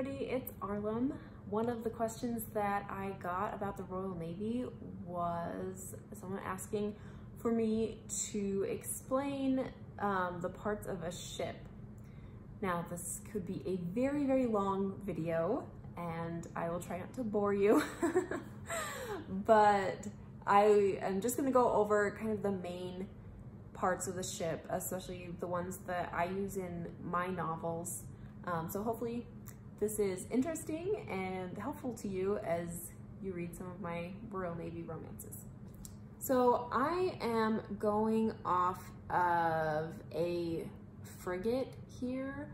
everybody, it's Arlem. One of the questions that I got about the Royal Navy was someone asking for me to explain the parts of a ship. Now this could be a very, very long video and I will try not to bore you, but I am just gonna go over kind of the main parts of the ship, especially the ones that I use in my novels. So hopefully this is interesting and helpful to you as you read some of my Royal Navy romances. So I am going off of a frigate here.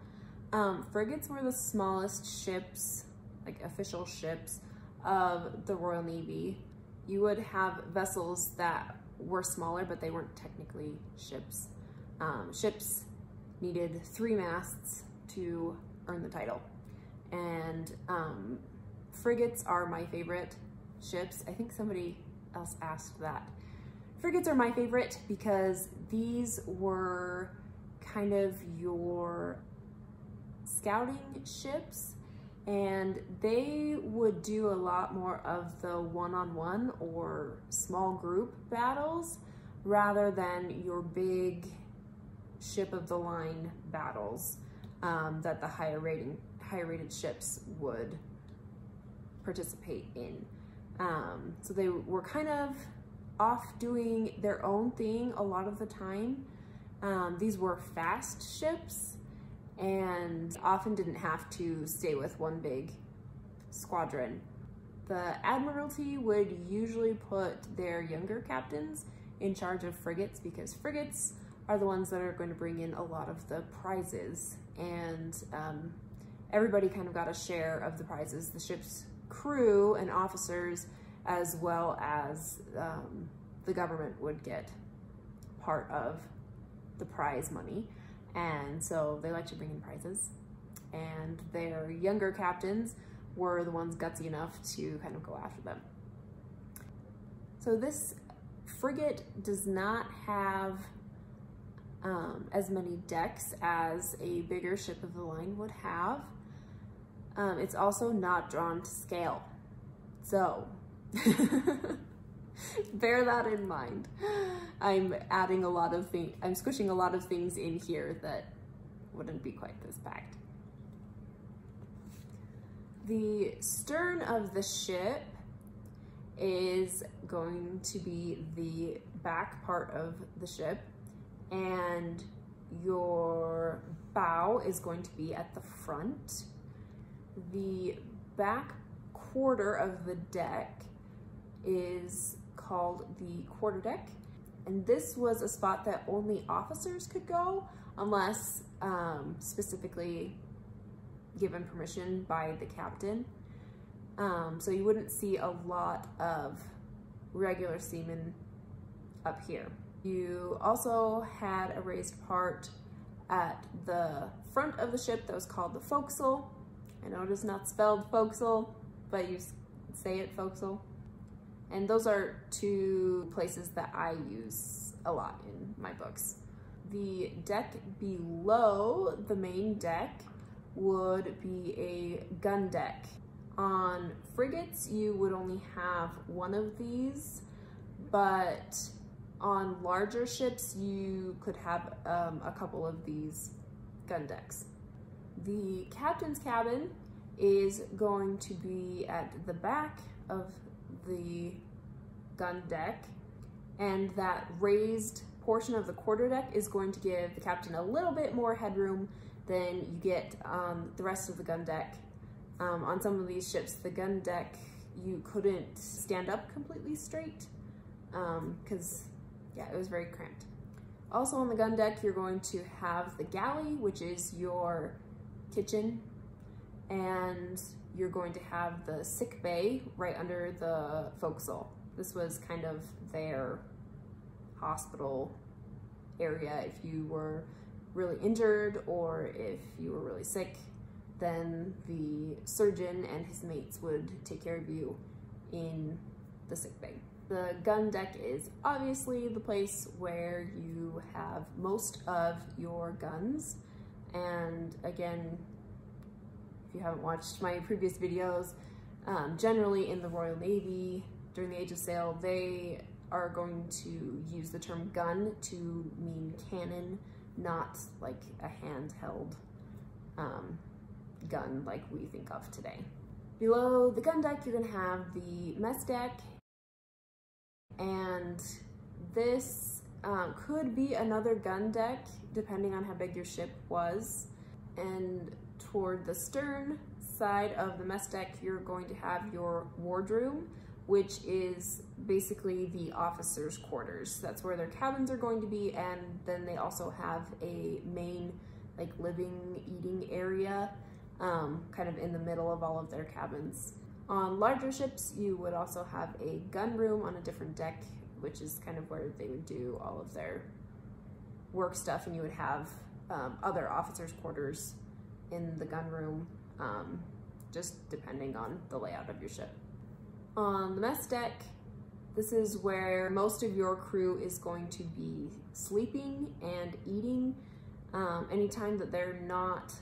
Frigates were the smallest ships, like official ships of the Royal Navy. You would have vessels that were smaller, but they weren't technically ships. Ships needed 3 masts to earn the title. And frigates are my favorite ships. I think somebody else asked that. Frigates are my favorite because these were kind of your scouting ships, and they would do a lot more of the one-on-one or small group battles rather than your big ship of the line battles that the higher rated ships would participate in. So they were kind of off doing their own thing a lot of the time. These were fast ships and often didn't have to stay with one big squadron. The Admiralty would usually put their younger captains in charge of frigates because frigates are the ones that are going to bring in a lot of the prizes, and everybody kind of got a share of the prizes, the ship's crew and officers, as well as the government would get part of the prize money. And so they like to bring in prizes, and their younger captains were the ones gutsy enough to kind of go after them. So this frigate does not have as many decks as a bigger ship of the line would have. It's also not drawn to scale. So bear that in mind. I'm adding a lot of things, I'm squishing a lot of things in here that wouldn't be quite this packed. The stern of the ship is going to be the back part of the ship, and your bow is going to be at the front. The back quarter of the deck is called the quarterdeck, and this was a spot that only officers could go unless specifically given permission by the captain. So you wouldn't see a lot of regular seamen up here. You also had a raised part at the front of the ship that was called the forecastle. I know it is not spelled forecastle, but you say it forecastle. And those are 2 places that I use a lot in my books. The deck below the main deck would be a gun deck. On frigates, you would only have 1 of these, but on larger ships, you could have a couple of these gun decks. The captain's cabin is going to be at the back of the gun deck, and that raised portion of the quarterdeck is going to give the captain a little bit more headroom than you get on the rest of the gun deck. On some of these ships, the gun deck, you couldn't stand up completely straight because yeah, it was very cramped. Also on the gun deck, you're going to have the galley, which is your kitchen, and you're going to have the sick bay right under the forecastle. This was kind of their hospital area. If you were really injured or if you were really sick, then the surgeon and his mates would take care of you in the sick bay. The gun deck is obviously the place where you have most of your guns, and again, if you haven't watched my previous videos, generally in the Royal Navy during the Age of Sail, they are going to use the term gun to mean cannon, not like a handheld gun like we think of today. Below the gun deck, you're gonna have the mess deck, and this could be another gun deck depending on how big your ship was. And toward the stern side of the mess deck, you're going to have your wardroom, which is basically the officers' quarters. That's where their cabins are going to be, and then they also have a main like living, eating area kind of in the middle of all of their cabins. On larger ships, you would also have a gun room on a different deck, which is kind of where they would do all of their work stuff, and you would have other officers' quarters in the gun room, just depending on the layout of your ship. On the mess deck, this is where most of your crew is going to be sleeping and eating. Anytime that they're not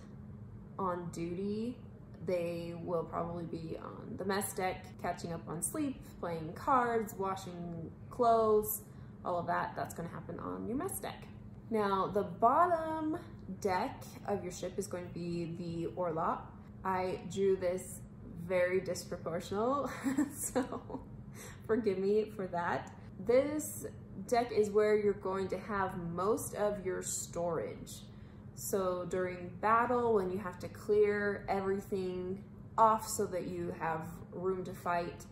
on duty, they will probably be on the mess deck, catching up on sleep, playing cards, washing clothes, all of that. That's going to happen on your mess deck. Now, the bottom deck of your ship is going to be the orlop. I drew this very disproportional, so forgive me for that. This deck is where you're going to have most of your storage. So during battle, when you have to clear everything off so that you have room to fight,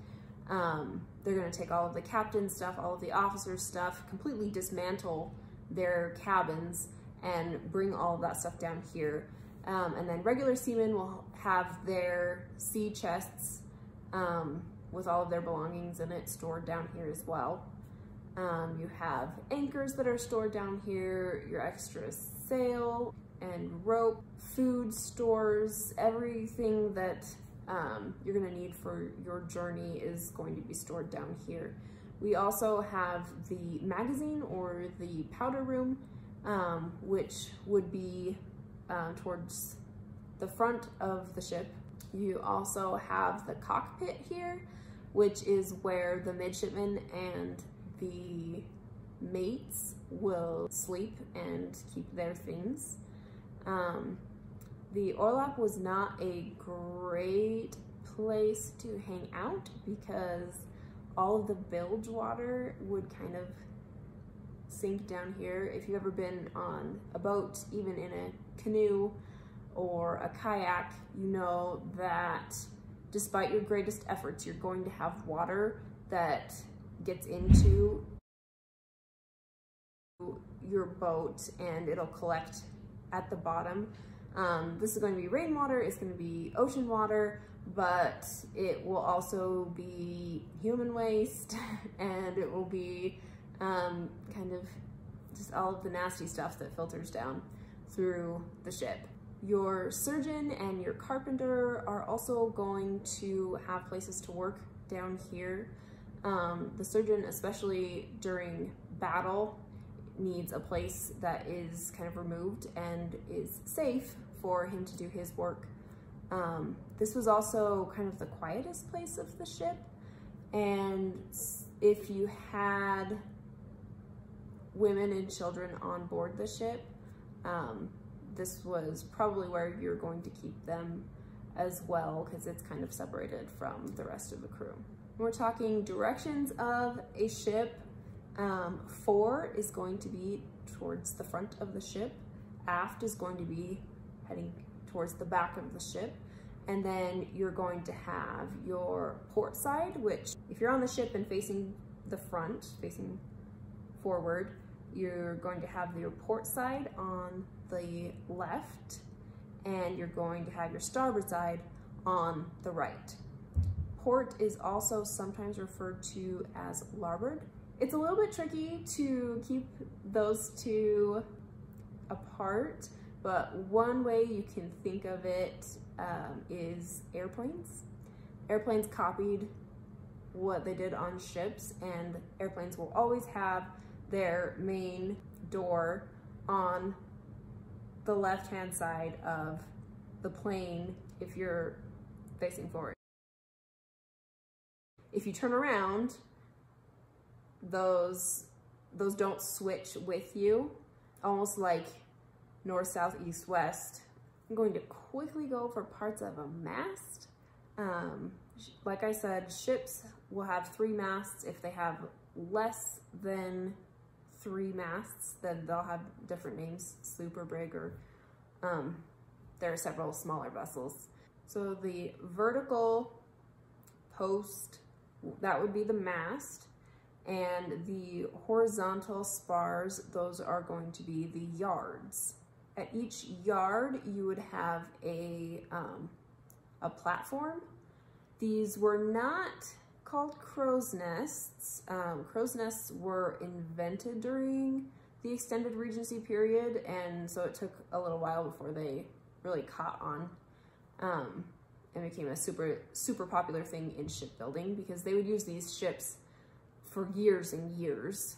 they're going to take all of the captain's stuff, all of the officer's stuff, completely dismantle their cabins and bring all of that stuff down here. And then regular seamen will have their sea chests with all of their belongings in it stored down here as well. You have anchors that are stored down here, your extra sail and rope, food stores, everything that you're gonna need for your journey is going to be stored down here. We also have the magazine or the powder room, which would be towards the front of the ship. You also have the cockpit here, which is where the midshipmen and the mates will sleep and keep their things. The orlop was not a great place to hang out because all of the bilge water would kind of sink down here. If you've ever been on a boat, even in a canoe or a kayak, you know that despite your greatest efforts, you're going to have water that gets into your boat and it'll collect at the bottom. This is going to be rainwater, it's going to be ocean water, but it will also be human waste and it will be kind of just all of the nasty stuff that filters down through the ship. Your surgeon and your carpenter are also going to have places to work down here. The surgeon, especially during battle, needs a place that is kind of removed and is safe for him to do his work. This was also kind of the quietest place of the ship, and if you had women and children on board the ship, this was probably where you're going to keep them as well, because it's kind of separated from the rest of the crew. When we're talking directions of a ship, fore is going to be towards the front of the ship, aft is going to be heading towards the back of the ship, and then you're going to have your port side, which if you're on the ship and facing the front, facing forward, you're going to have your port side on the left, and you're going to have your starboard side on the right. Port is also sometimes referred to as larboard. It's a little bit tricky to keep those two apart, but one way you can think of it is airplanes. Airplanes copied what they did on ships, and airplanes will always have their main door on the left-hand side of the plane if you're facing forward. If you turn around, those don't switch with you, almost like north, south, east, west. I'm going to quickly go over parts of a mast. Like I said, ships will have 3 masts. If they have less than 3 masts, then they'll have different names, sloop or brig, or there are several smaller vessels. So the vertical post, that would be the mast, and the horizontal spars, those are going to be the yards. At each yard, you would have a platform. These were not called crow's nests. Crow's nests were invented during the extended Regency period, and so it took a little while before they really caught on and became a super popular thing in shipbuilding, because they would use these ships for years and years.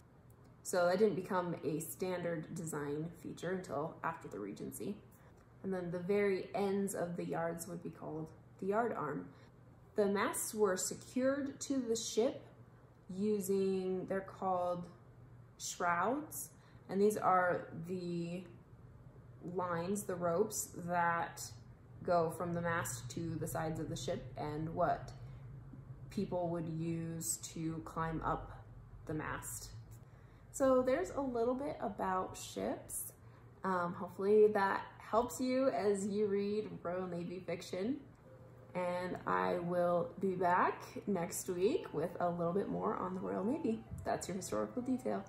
So that didn't become a standard design feature until after the Regency. And then the very ends of the yards would be called the yard arm. The masts were secured to the ship using, they're called shrouds, and these are the lines, the ropes that go from the mast to the sides of the ship, and what people would use to climb up the mast. So there's a little bit about ships. Hopefully that helps you as you read Royal Navy fiction. And I will be back next week with a little bit more on the Royal Navy. That's your historical detail.